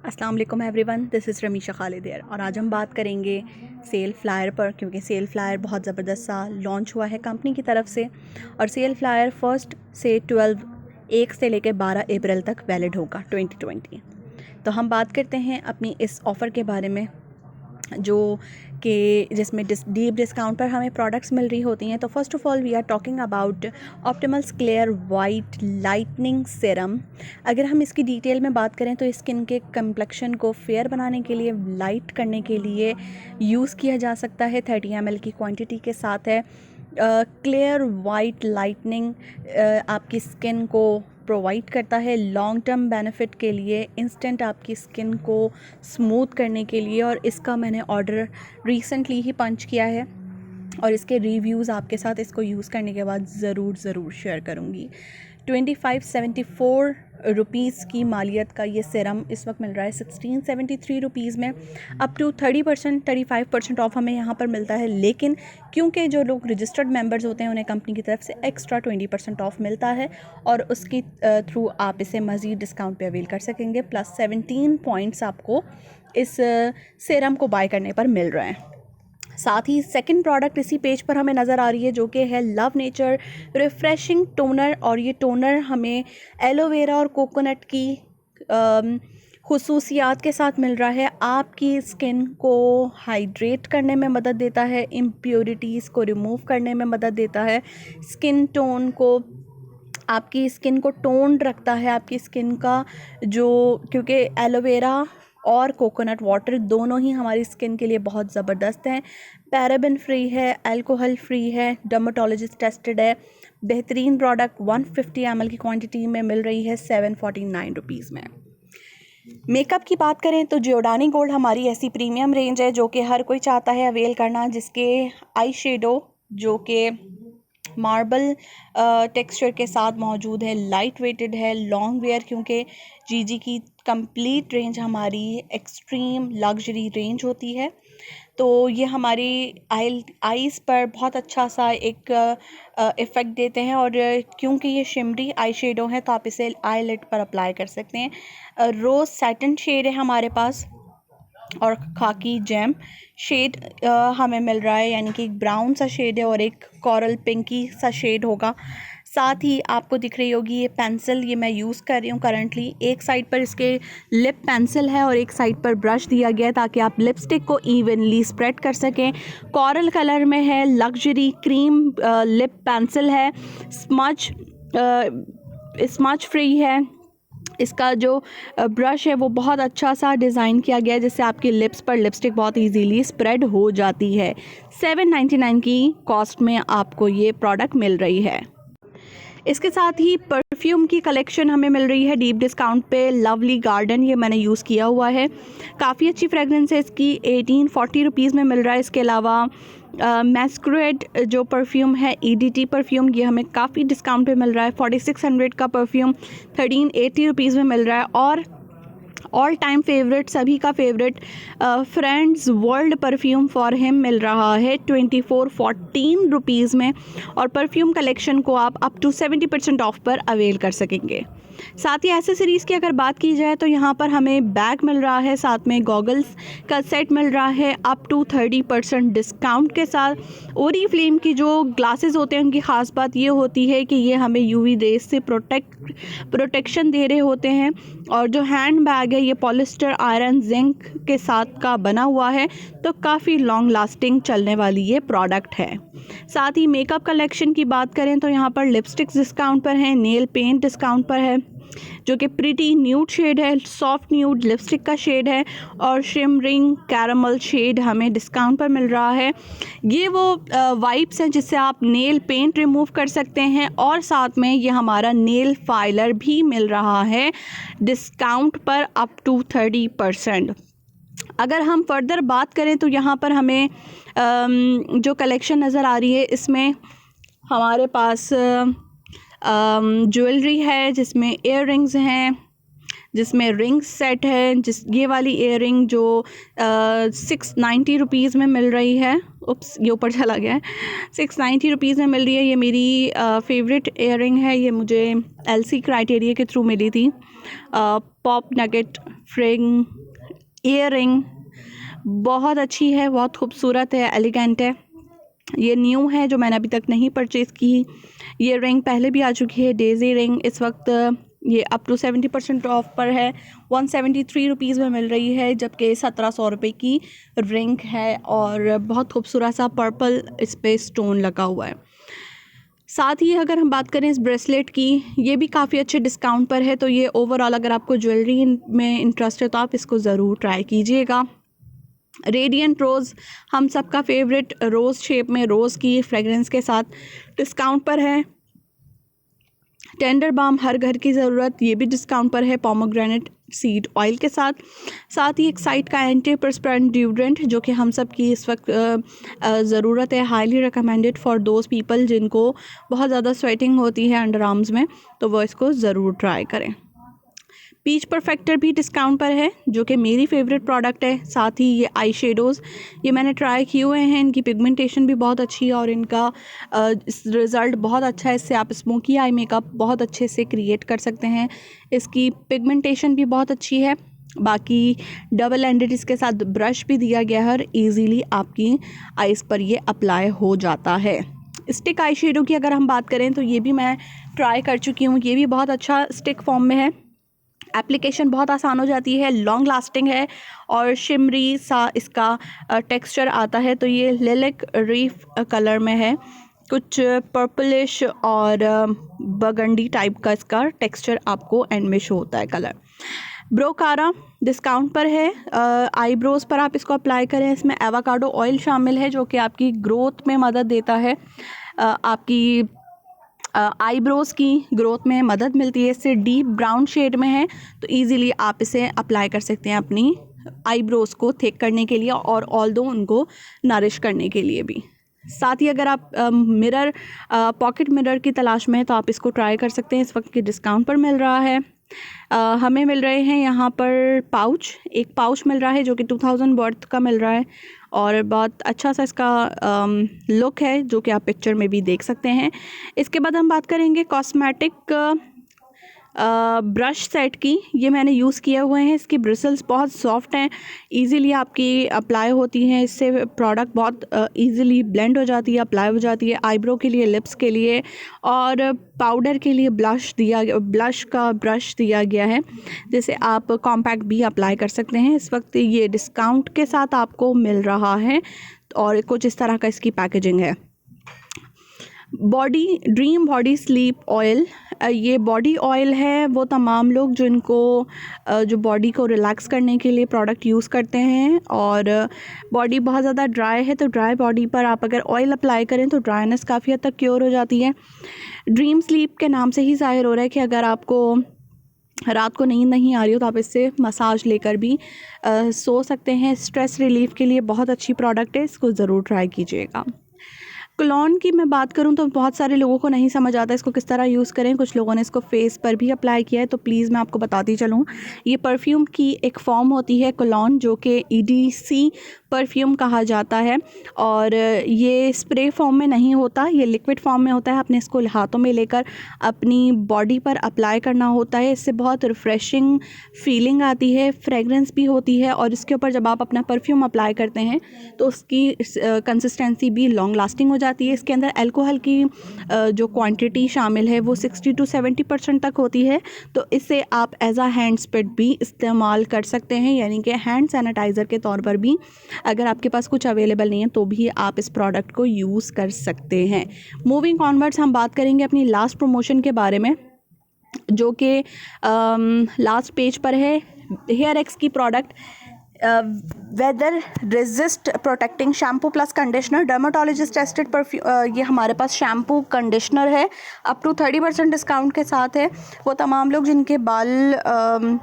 अस्सलाम वालेकुम everyone, this is Ramisha Khalid here। और आज हम बात करेंगे सेल फ्लायर पर, क्योंकि सेल फ्लायर बहुत ज़बरदस्त सा लॉन्च हुआ है कंपनी की तरफ से। और सेल फ्लायर 1 से 1 से लेकर 12 अप्रैल तक वैलिड होगा 2020। तो हम बात करते हैं अपनी इस ऑफ़र के बारे में, जो कि जिसमें डीप डिस्काउंट पर हमें प्रोडक्ट्स मिल रही होती हैं। तो first of all we are talking about Optimals clear white lightening serum. अगर हम इसकी डिटेल में बात करें तो स्किन के कम्प्लेक्शन को फेयर बनाने के लिए, लाइट करने के लिए यूज़ किया जा सकता है। 30 ml की क्वांटिटी के साथ है। क्लियर वाइट लाइटनिंग आपकी स्किन को प्रोवाइड करता है लॉन्ग टर्म बेनिफिट के लिए, इंस्टेंट आपकी स्किन को स्मूथ करने के लिए। और इसका मैंने ऑर्डर रिसेंटली ही पंच किया है और इसके रिव्यूज़ आपके साथ इसको यूज़ करने के बाद ज़रूर शेयर करूँगी। 2574 रुपीज़ की मालियत का ये सीरम इस वक्त मिल रहा है 1673 रुपीज़ में। अप टू 30% 35% ऑफ हमें यहाँ पर मिलता है, लेकिन क्योंकि जो लोग रजिस्टर्ड मेंबर्स होते हैं उन्हें कंपनी की तरफ से एक्स्ट्रा 20% ऑफ मिलता है और उसकी थ्रू आप इसे मज़ीद डिस्काउंट पे अवेल कर सकेंगे। प्लस 17 पॉइंट्स आपको इस सीरम को बाय करने पर मिल रहे हैं। साथ ही सेकंड प्रोडक्ट इसी पेज पर हमें नज़र आ रही है, जो कि है लव नेचर रिफ़्रेशिंग टोनर। और ये टोनर हमें एलोवेरा और कोकोनट की खुसूसियात के साथ मिल रहा है। आपकी स्किन को हाइड्रेट करने में मदद देता है, इम्प्योरिटीज़ को रिमूव करने में मदद देता है, स्किन टोन को, आपकी स्किन को टोन्ड रखता है। आपकी स्किन का जो, क्योंकि एलोवेरा और कोकोनट वाटर दोनों ही हमारी स्किन के लिए बहुत ज़बरदस्त हैं। पैराबेन फ्री है, अल्कोहल फ्री है, डर्मेटोलॉजिस्ट टेस्टेड है। बेहतरीन प्रोडक्ट 150 ml की क्वांटिटी में मिल रही है 749 रुपीज़ में। मेकअप की बात करें तो जियोडानी गोल्ड हमारी ऐसी प्रीमियम रेंज है जो कि हर कोई चाहता है अवेल करना, जिसके आई शेडो जो कि मार्बल टेक्सचर के साथ मौजूद है, लाइट वेटेड है, लॉन्ग वेयर, क्योंकि जीजी की कंप्लीट रेंज हमारी एक्सट्रीम लग्जरी रेंज होती है। तो ये हमारी आईज़ पर बहुत अच्छा सा एक इफ़ेक्ट देते हैं। और क्योंकि ये शिमरी आई शेडो है तो आप इसे आई लिड पर अप्लाई कर सकते हैं। रोज़ सैटिन शेड है हमारे पास और खाकी जैम शेड हमें मिल रहा है, यानी कि एक ब्राउन सा शेड है और एक कोरल पिंकी सा शेड होगा। साथ ही आपको दिख रही होगी ये पेंसिल, ये मैं यूज़ कर रही हूँ करंटली। एक साइड पर इसके लिप पेंसिल है और एक साइड पर ब्रश दिया गया है ताकि आप लिपस्टिक को इवनली स्प्रेड कर सकें। कोरल कलर में है, लग्जरी क्रीम लिप पेंसिल है, स्मच फ्री है। इसका जो ब्रश है वो बहुत अच्छा सा डिज़ाइन किया गया है जिससे आपके लिप्स पर लिपस्टिक बहुत इजीली स्प्रेड हो जाती है। 799 की कॉस्ट में आपको ये प्रोडक्ट मिल रही है। इसके साथ ही परफ्यूम की कलेक्शन हमें मिल रही है डीप डिस्काउंट पे। लवली गार्डन, ये मैंने यूज़ किया हुआ है, काफ़ी अच्छी फ्रेगरेंस है इसकी, 1840 रुपीज़ में मिल रहा है। इसके अलावा मैस्कुरेड जो परफ्यूम है EDT परफ्यूम, ये हमें काफ़ी डिस्काउंट पे मिल रहा है। 4600 का परफ्यूम 1380 रुपीज़ में मिल रहा है। और ऑल टाइम फेवरेट, सभी का favourite friends world perfume for him मिल रहा है 2414 रुपीज़ में। और परफ्यूम कलेक्शन को आप अप टू 70% ऑफ पर अवेल कर सकेंगे। साथ ही एसेसरीज़ की अगर बात की जाए तो यहाँ पर हमें बैग मिल रहा है, साथ में गॉगल्स का सेट मिल रहा है अप टू 30% डिस्काउंट के साथ। ओरीफ्लेम की जो ग्लासेस होते हैं उनकी ख़ास बात ये होती है कि ये हमें UV रेज से प्रोटेक्शन दे रहे होते हैं। और जो हैंड बैग है ये पॉलिस्टर आयरन जिंक के साथ का बना हुआ है, तो काफ़ी लॉन्ग लास्टिंग चलने वाली ये प्रोडक्ट है। साथ ही मेकअप कलेक्शन की बात करें तो यहाँ पर लिपस्टिक्स डिस्काउंट पर है, नेल पेंट डिस्काउंट पर है जो कि प्रिटी न्यूड शेड है, सॉफ्ट न्यूड लिपस्टिक का शेड है, और शिमरिंग कैरामल शेड हमें डिस्काउंट पर मिल रहा है। ये वो वाइप्स हैं जिससे आप नेल पेंट रिमूव कर सकते हैं, और साथ में ये हमारा नेल फाइलर भी मिल रहा है डिस्काउंट पर अप टू 30%। अगर हम फर्दर बात करें तो यहाँ पर हमें जो कलेक्शन नज़र आ रही है इसमें हमारे पास ज्वेलरी है जिसमें इयर रिंग्स हैं, जिसमें रिंग सेट है, ये वाली इयर रिंग जो 690 रुपीज़ में मिल रही है। ये ऊपर चला गया है, 690 रुपीज़ में मिल रही है। ये मेरी फेवरेट इयर रिंग है, ये मुझे LC क्राइटेरिया के थ्रू मिली थी। पॉप नगेट फ्रिंग ईयर रिंग बहुत अच्छी है, बहुत खूबसूरत है, एलिगेंट है। ये न्यू है जो मैंने अभी तक नहीं परचेज़ की। ये रिंग पहले भी आ चुकी है, डेज़ी रिंग। इस वक्त ये अप टू 70% ऑफ पर है, 173 रुपीज़ में मिल रही है, जबकि 1700 रुपये की रिंग है और बहुत खूबसूरत सा पर्पल इस पर स्टोन लगा हुआ है। साथ ही अगर हम बात करें इस ब्रेसलेट की, ये भी काफ़ी अच्छे डिस्काउंट पर है। तो ये ओवरऑल अगर आपको ज्वेलरी में इंटरेस्ट है तो आप इसको ज़रूर ट्राई कीजिएगा। रेडियंट रोज़, हम सबका फेवरेट, रोज़ शेप में रोज़ की फ्रेगरेंस के साथ डिस्काउंट पर है। टेंडर बाम, हर घर की ज़रूरत, ये भी डिस्काउंट पर है पोमोग्रेनेट सीड ऑयल के साथ। साथ ही एक साइड का एंटी परस्पिरेंट ड्यूरेंट जो कि हम सब की इस वक्त ज़रूरत है, highly recommended for those people जिनको बहुत ज़्यादा स्वेटिंग होती है अंडर आर्म्स में, तो वो इसको ज़रूर ट्राई करें। पीच परफेक्टर भी डिस्काउंट पर है जो कि मेरी फेवरेट प्रोडक्ट है। साथ ही ये आई शेडोज़, ये मैंने ट्राई किए हुए हैं, इनकी पिगमेंटेशन भी बहुत अच्छी है और इनका रिज़ल्ट बहुत अच्छा है। इससे आप स्मोकी आई मेकअप बहुत अच्छे से क्रिएट कर सकते हैं। इसकी पिगमेंटेशन भी बहुत अच्छी है। बाकी डबल एंडेड इसके साथ ब्रश भी दिया गया है और ईज़िली आपकी आइज़ पर ये अप्लाई हो जाता है। स्टिक आई शेडो की अगर हम बात करें तो ये भी मैं ट्राई कर चुकी हूँ, ये भी बहुत अच्छा स्टिक फॉर्म में है। एप्लीकेशन बहुत आसान हो जाती है, लॉन्ग लास्टिंग है और शिमरी सा इसका टेक्सचर आता है। तो ये लिलिक रीफ कलर में है, कुछ पर्पलिश और बगंडी टाइप का इसका टेक्सचर आपको एंड में शो होता है कलर। ब्रोकारा डिस्काउंट पर है, आईब्रोज़ पर आप इसको अप्लाई करें। इसमें एवोकाडो ऑयल शामिल है जो कि आपकी ग्रोथ में मदद देता है, आपकी आईब्रोज़ की ग्रोथ में मदद मिलती है। इससे डीप ब्राउन शेड में है तो इजीली आप इसे अप्लाई कर सकते हैं अपनी आईब्रोज़ को थिक करने के लिए और ऑल्दो उनको नरिश करने के लिए भी। साथ ही अगर आप मिरर, पॉकेट मिरर की तलाश में है तो आप इसको ट्राई कर सकते हैं, इस वक्त के डिस्काउंट पर मिल रहा है। हमें मिल रहे हैं यहाँ पर पाउच, एक पाउच मिल रहा है जो कि 2000 वर्थ का मिल रहा है और बहुत अच्छा सा इसका लुक है जो कि आप पिक्चर में भी देख सकते हैं। इसके बाद हम बात करेंगे कॉस्मेटिक ब्रश सेट की। ये मैंने यूज़ किए हुए हैं, इसकी ब्रिसल्स बहुत सॉफ्ट हैं, इजीली आपकी अप्लाई होती हैं। इससे प्रोडक्ट बहुत इजीली ब्लेंड हो जाती है, अप्लाई हो जाती है। आईब्रो के लिए, लिप्स के लिए और पाउडर के लिए ब्लश का ब्रश दिया गया है, जिसे आप कॉम्पैक्ट भी अप्लाई कर सकते हैं। इस वक्त ये डिस्काउंट के साथ आपको मिल रहा है और कुछ इस तरह का इसकी पैकेजिंग है। ड्रीम बॉडी स्लीप ऑयल, ये बॉडी ऑयल है वो तमाम लोग जिनको जो बॉडी को रिलैक्स करने के लिए प्रोडक्ट यूज़ करते हैं और बॉडी बहुत ज़्यादा ड्राई है तो ड्राई बॉडी पर आप अगर ऑयल अप्लाई करें तो ड्राइनेस काफ़ी हद तक क्योर हो जाती है। ड्रीम स्लीप के नाम से ही ज़ाहिर हो रहा है कि अगर आपको रात को नींद नहीं आ रही हो तो आप इससे मसाज लेकर भी सो सकते हैं। स्ट्रेस रिलीफ के लिए बहुत अच्छी प्रोडक्ट है, इसको ज़रूर ट्राई कीजिएगा। क्लोन की मैं बात करूं तो बहुत सारे लोगों को नहीं समझ आता इसको किस तरह यूज़ करें। कुछ लोगों ने इसको फेस पर भी अप्लाई किया है तो प्लीज़ मैं आपको बताती चलूं, ये परफ्यूम की एक फॉर्म होती है क्लोन जो कि EDC परफ्यूम कहा जाता है और ये स्प्रे फॉर्म में नहीं होता, ये लिक्विड फॉर्म में होता है। आपने इसको हाथों में लेकर अपनी बॉडी पर अप्लाई करना होता है। इससे बहुत रिफ़्रेशिंग फीलिंग आती है, फ्रेगरेंस भी होती है और इसके ऊपर जब आप अपना परफ्यूम अप्लाई करते हैं तो उसकी कंसिस्टेंसी भी लॉन्ग लास्टिंग हो जाती है। इसके अंदर अल्कोहल की जो क्वांटिटी शामिल है वो 60 to 70% तक होती है, तो इसे आप एज अ हैंड स्प्रेड भी इस्तेमाल कर सकते हैं, यानी कि हैंड सैनिटाइज़र के तौर पर भी अगर आपके पास कुछ अवेलेबल नहीं है तो भी आप इस प्रोडक्ट को यूज़ कर सकते हैं। मूविंग ऑनवर्ड्स हम बात करेंगे अपनी लास्ट प्रमोशन के बारे में जो कि लास्ट पेज पर है। हेयर एक्स की product weather resist protecting shampoo plus conditioner, dermatologist tested perfume. ये हमारे पास शैम्पू कंडीशनर है, अप टू 30% डिस्काउंट के साथ है। वो तमाम लोग जिनके बाल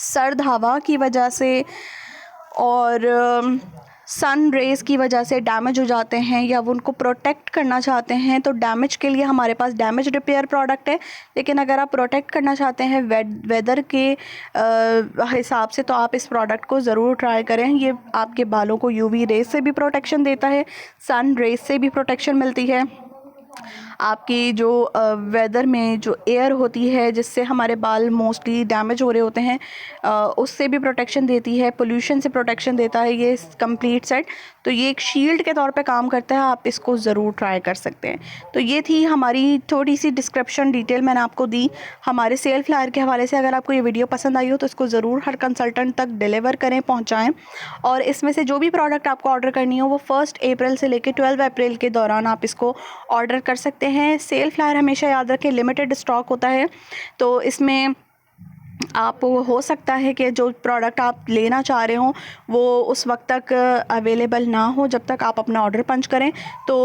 सर्द हवा की वजह से और सन रेज़ की वजह से डैमेज हो जाते हैं या वो उनको प्रोटेक्ट करना चाहते हैं तो डैमेज के लिए हमारे पास डैमेज रिपेयर प्रोडक्ट है। लेकिन अगर आप प्रोटेक्ट करना चाहते हैं वेदर के हिसाब से तो आप इस प्रोडक्ट को ज़रूर ट्राई करें। ये आपके बालों को UV रेज से भी प्रोटेक्शन देता है, सन रेज से भी प्रोटेक्शन मिलती है। आपकी जो वेदर में जो एयर होती है जिससे हमारे बाल मोस्टली डैमेज हो रहे होते हैं, उससे भी प्रोटेक्शन देती है, पोल्यूशन से प्रोटेक्शन देता है ये कंप्लीट सेट। तो ये एक शील्ड के तौर पे काम करता है, आप इसको ज़रूर ट्राई कर सकते हैं। तो ये थी हमारी थोड़ी सी डिस्क्रिप्शन डिटेल मैंने आपको दी हमारे सेल फ्लायर के हवाले से। अगर आपको ये वीडियो पसंद आई हो तो इसको ज़रूर हर कंसल्टेंट तक डिलीवर करें, पहुंचाएं। और इसमें से जो भी प्रोडक्ट आपको ऑर्डर करनी हो वो 1 अप्रैल से लेकर 12 अप्रैल के दौरान आप इसको ऑर्डर कर सकते हैं। सेल फ्लायर हमेशा याद रखें लिमिटेड स्टॉक होता है, तो इसमें आप हो सकता है कि जो प्रोडक्ट आप लेना चाह रहे हो वो उस वक्त तक अवेलेबल ना हो जब तक आप अपना ऑर्डर पंच करें। तो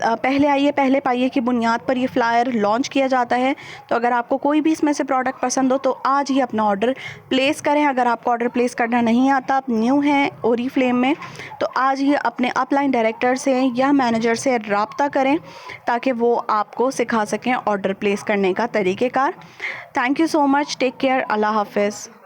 पहले आइए पहले पाइए की बुनियाद पर ये फ्लायर लॉन्च किया जाता है। तो अगर आपको कोई भी इसमें से प्रोडक्ट पसंद हो तो आज ही अपना ऑर्डर प्लेस करें। अगर आपको ऑर्डर प्लेस करना नहीं आता, आप न्यू हैं ओरीफ्लेम में, तो आज ही अपने अपलाइन डायरेक्टर से या मैनेजर से रब्ता करें ताकि वो आपको सिखा सकें ऑर्डर प्लेस करने का तरीक़ेकार। Thank you so much, take care, अल्लाह हाफ़िज़।